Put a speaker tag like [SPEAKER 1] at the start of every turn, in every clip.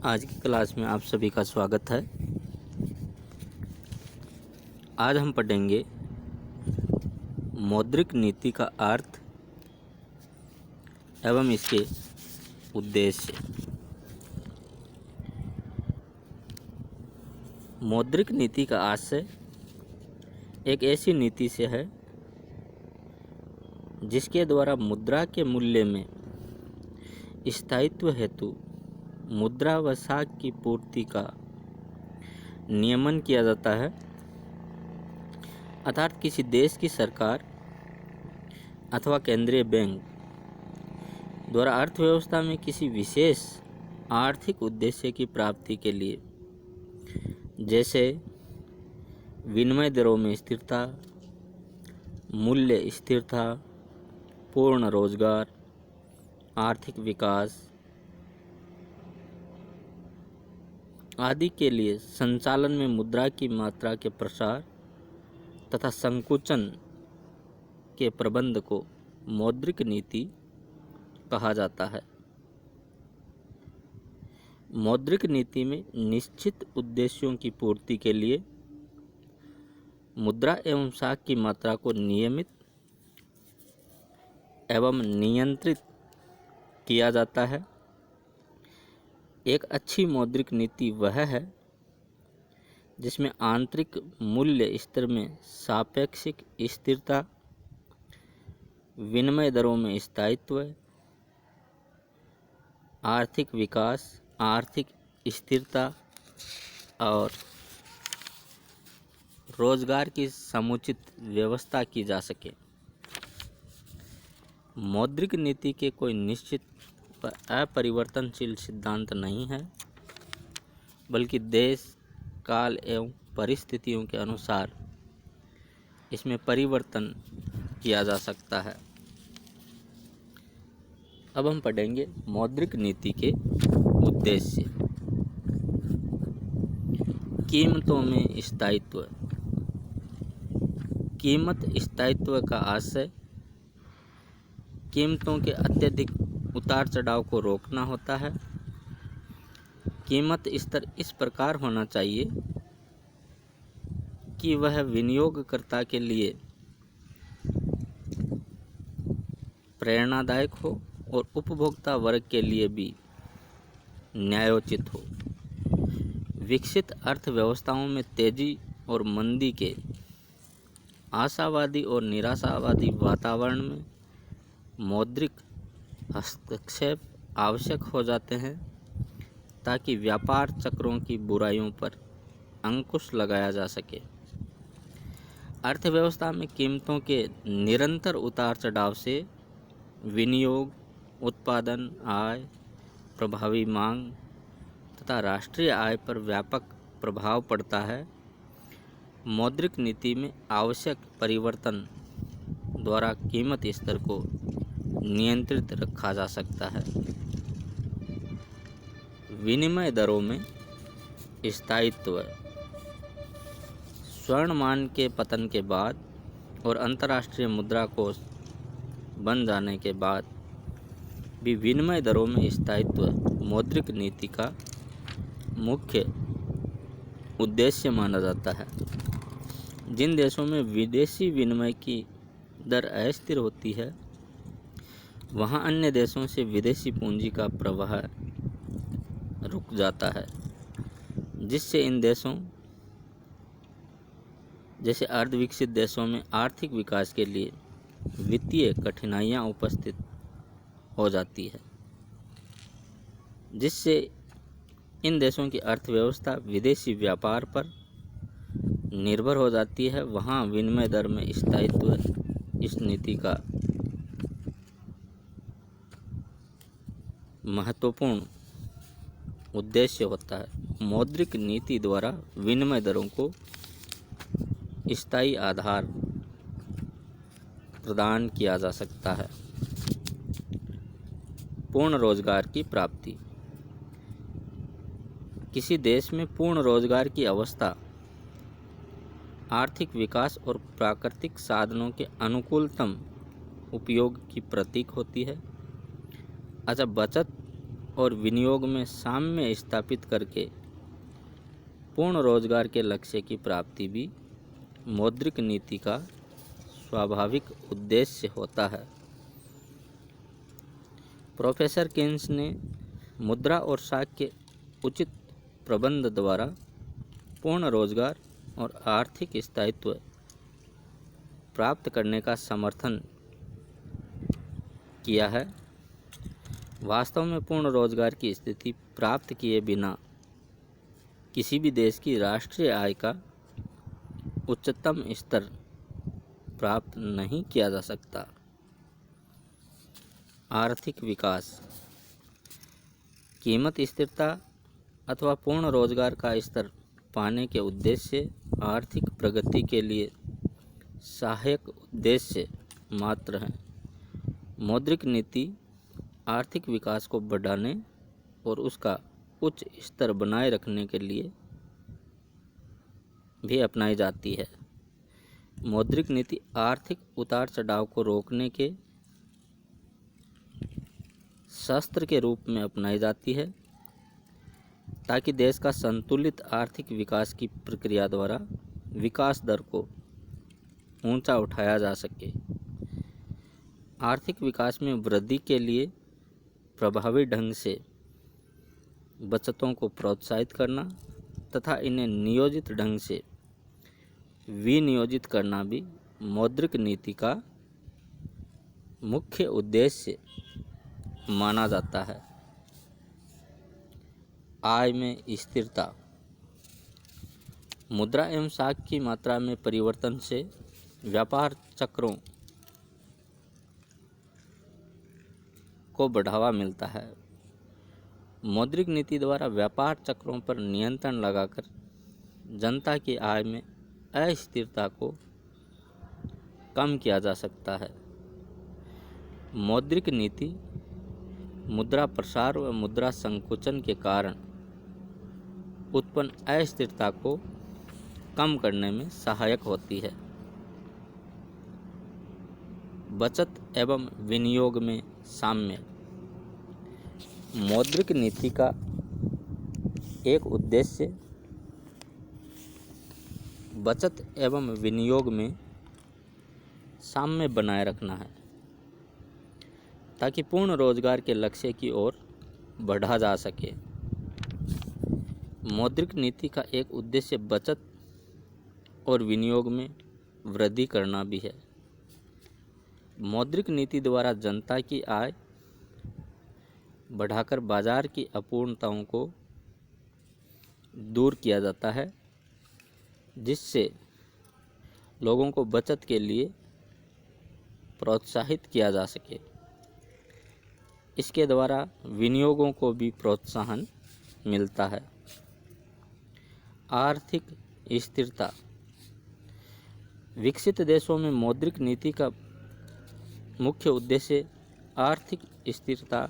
[SPEAKER 1] आज की क्लास में आप सभी का स्वागत है। आज हम पढ़ेंगे मौद्रिक नीति का अर्थ एवं इसके उद्देश्य। मौद्रिक नीति का आशय एक ऐसी नीति से है जिसके द्वारा मुद्रा के मूल्य में स्थायित्व हेतु मुद्रा व साख की पूर्ति का नियमन किया जाता है, अर्थात किसी देश की सरकार अथवा केंद्रीय बैंक द्वारा अर्थव्यवस्था में किसी विशेष आर्थिक उद्देश्य की प्राप्ति के लिए, जैसे विनिमय दरों में स्थिरता, मूल्य स्थिरता, पूर्ण रोजगार, आर्थिक विकास आदि के लिए संचालन में मुद्रा की मात्रा के प्रसार तथा संकुचन के प्रबंध को मौद्रिक नीति कहा जाता है। मौद्रिक नीति में निश्चित उद्देश्यों की पूर्ति के लिए मुद्रा एवं साख की मात्रा को नियमित एवं नियंत्रित किया जाता है। एक अच्छी मौद्रिक नीति वह है जिसमें आंतरिक मूल्य स्तर में सापेक्षिक स्थिरता, विनिमय दरों में स्थायित्व, आर्थिक विकास, आर्थिक स्थिरता और रोजगार की समुचित व्यवस्था की जा सके। मौद्रिक नीति के कोई निश्चित अपरिवर्तनशील सिद्धांत नहीं है, बल्कि देश, काल एवं परिस्थितियों के अनुसार इसमें परिवर्तन किया जा सकता है। अब हम पढ़ेंगे मौद्रिक नीति के उद्देश्य। कीमतों में स्थायित्व। कीमत स्थायित्व का आशय कीमतों के अत्यधिक उतार चढ़ाव को रोकना होता है। कीमत स्तर इस प्रकार होना चाहिए कि वह विनियोगकर्ता के लिए प्रेरणादायक हो और उपभोक्ता वर्ग के लिए भी न्यायोचित हो। विकसित अर्थव्यवस्थाओं में तेजी और मंदी के आशावादी और निराशावादी वातावरण में मौद्रिक हस्तक्षेप आवश्यक हो जाते हैं ताकि व्यापार चक्रों की बुराइयों पर अंकुश लगाया जा सके। अर्थव्यवस्था में कीमतों के निरंतर उतार चढ़ाव से विनियोग, उत्पादन, आय, प्रभावी मांग तथा राष्ट्रीय आय पर व्यापक प्रभाव पड़ता है। मौद्रिक नीति में आवश्यक परिवर्तन द्वारा कीमत स्तर को नियंत्रित रखा जा सकता है। विनिमय दरों में स्थायित्व। स्वर्ण मान के पतन के बाद और अंतर्राष्ट्रीय मुद्रा कोष बन जाने के बाद भी विनिमय दरों में स्थायित्व मौद्रिक नीति का मुख्य उद्देश्य माना जाता है। जिन देशों में विदेशी विनिमय की दर अस्थिर होती है, वहाँ अन्य देशों से विदेशी पूंजी का प्रवाह रुक जाता है, जिससे इन देशों जैसे अर्धविकसित देशों में आर्थिक विकास के लिए वित्तीय कठिनाइयाँ उपस्थित हो जाती है, जिससे इन देशों की अर्थव्यवस्था विदेशी व्यापार पर निर्भर हो जाती है। वहाँ विनिमय दर में स्थायित्व इस नीति का महत्वपूर्ण उद्देश्य होता है। मौद्रिक नीति द्वारा विनिमय दरों को स्थायी आधार प्रदान किया जा सकता है। पूर्ण रोजगार की प्राप्ति। किसी देश में पूर्ण रोजगार की अवस्था आर्थिक विकास और प्राकृतिक साधनों के अनुकूलतम उपयोग की प्रतीक होती है। अच्छा, बचत और विनियोग में साम्य स्थापित करके पूर्ण रोजगार के लक्ष्य की प्राप्ति भी मौद्रिक नीति का स्वाभाविक उद्देश्य होता है। प्रोफेसर केन्स ने मुद्रा और साख के उचित प्रबंध द्वारा पूर्ण रोजगार और आर्थिक स्थायित्व प्राप्त करने का समर्थन किया है। वास्तव में पूर्ण रोजगार की स्थिति प्राप्त किए बिना किसी भी देश की राष्ट्रीय आय का उच्चतम स्तर प्राप्त नहीं किया जा सकता। आर्थिक विकास, कीमत स्थिरता अथवा पूर्ण रोजगार का स्तर पाने के उद्देश्य आर्थिक प्रगति के लिए सहायक उद्देश्य मात्र हैं। मौद्रिक नीति आर्थिक विकास को बढ़ाने और उसका उच्च स्तर बनाए रखने के लिए भी अपनाई जाती है। मौद्रिक नीति आर्थिक उतार चढ़ाव को रोकने के शस्त्र के रूप में अपनाई जाती है ताकि देश का संतुलित आर्थिक विकास की प्रक्रिया द्वारा विकास दर को ऊंचा उठाया जा सके। आर्थिक विकास में वृद्धि के लिए प्रभावी ढंग से बचतों को प्रोत्साहित करना तथा इन्हें नियोजित ढंग से विनियोजित करना भी मौद्रिक नीति का मुख्य उद्देश्य माना जाता है। आय में स्थिरता, मुद्रा एवं साख की मात्रा में परिवर्तन से व्यापार चक्रों को बढ़ावा मिलता है। मौद्रिक नीति द्वारा व्यापार चक्रों पर नियंत्रण लगाकर जनता की आय में अस्थिरता को कम किया जा सकता है। मौद्रिक नीति मुद्रा प्रसार व मुद्रा संकुचन के कारण उत्पन्न अस्थिरता को कम करने में सहायक होती है। बचत एवं विनियोग में साम्य, मौद्रिक नीति का एक उद्देश्य बचत एवं विनियोग में साम्य बनाए रखना है ताकि पूर्ण रोजगार के लक्ष्य की ओर बढ़ा जा सके। मौद्रिक नीति का एक उद्देश्य बचत और विनियोग में वृद्धि करना भी है। मौद्रिक नीति द्वारा जनता की आय बढ़ाकर बाजार की अपूर्णताओं को दूर किया जाता है, जिससे लोगों को बचत के लिए प्रोत्साहित किया जा सके। इसके द्वारा विनियोगों को भी प्रोत्साहन मिलता है। आर्थिक स्थिरता, विकसित देशों में मौद्रिक नीति का मुख्य उद्देश्य आर्थिक स्थिरता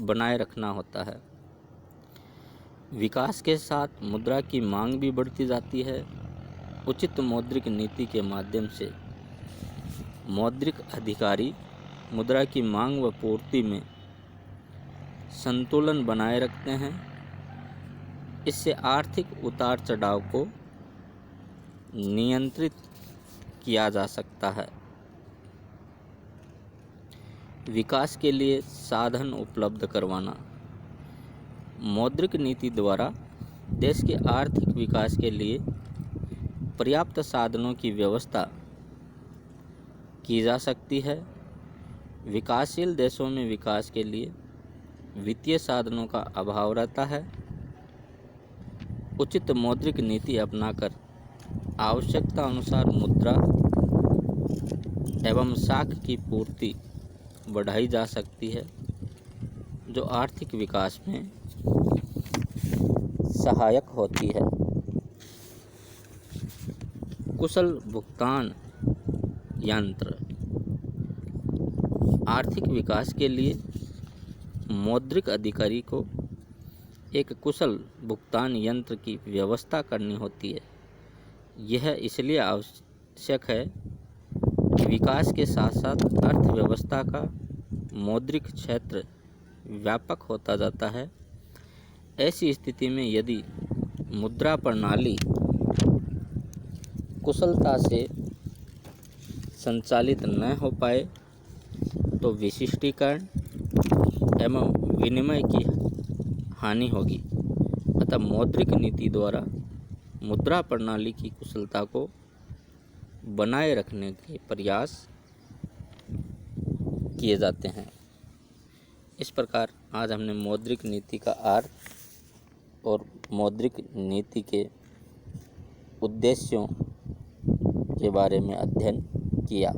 [SPEAKER 1] बनाए रखना होता है। विकास के साथ मुद्रा की मांग भी बढ़ती जाती है। उचित मौद्रिक नीति के माध्यम से मौद्रिक अधिकारी मुद्रा की मांग व पूर्ति में संतुलन बनाए रखते हैं। इससे आर्थिक उतार चढ़ाव को नियंत्रित किया जा सकता है। विकास के लिए साधन उपलब्ध करवाना, मौद्रिक नीति द्वारा देश के आर्थिक विकास के लिए पर्याप्त साधनों की व्यवस्था की जा सकती है। विकासशील देशों में विकास के लिए वित्तीय साधनों का अभाव रहता है। उचित मौद्रिक नीति अपनाकर आवश्यकता अनुसार मुद्रा एवं साख की पूर्ति बढ़ाई जा सकती है, जो आर्थिक विकास में सहायक होती है। कुशल भुगतान यंत्र, आर्थिक विकास के लिए मौद्रिक अधिकारी को एक कुशल भुगतान यंत्र की व्यवस्था करनी होती है। यह इसलिए आवश्यक है कि विकास के साथ साथ अर्थव्यवस्था का मौद्रिक क्षेत्र व्यापक होता जाता है। ऐसी स्थिति में यदि मुद्रा प्रणाली कुशलता से संचालित न हो पाए तो विशिष्टीकरण एवं विनिमय की हानि होगी। अतः मौद्रिक नीति द्वारा मुद्रा प्रणाली की कुशलता को बनाए रखने के प्रयास किए जाते हैं। इस प्रकार आज हमने मौद्रिक नीति का अर्थ और मौद्रिक नीति के उद्देश्यों के बारे में अध्ययन किया।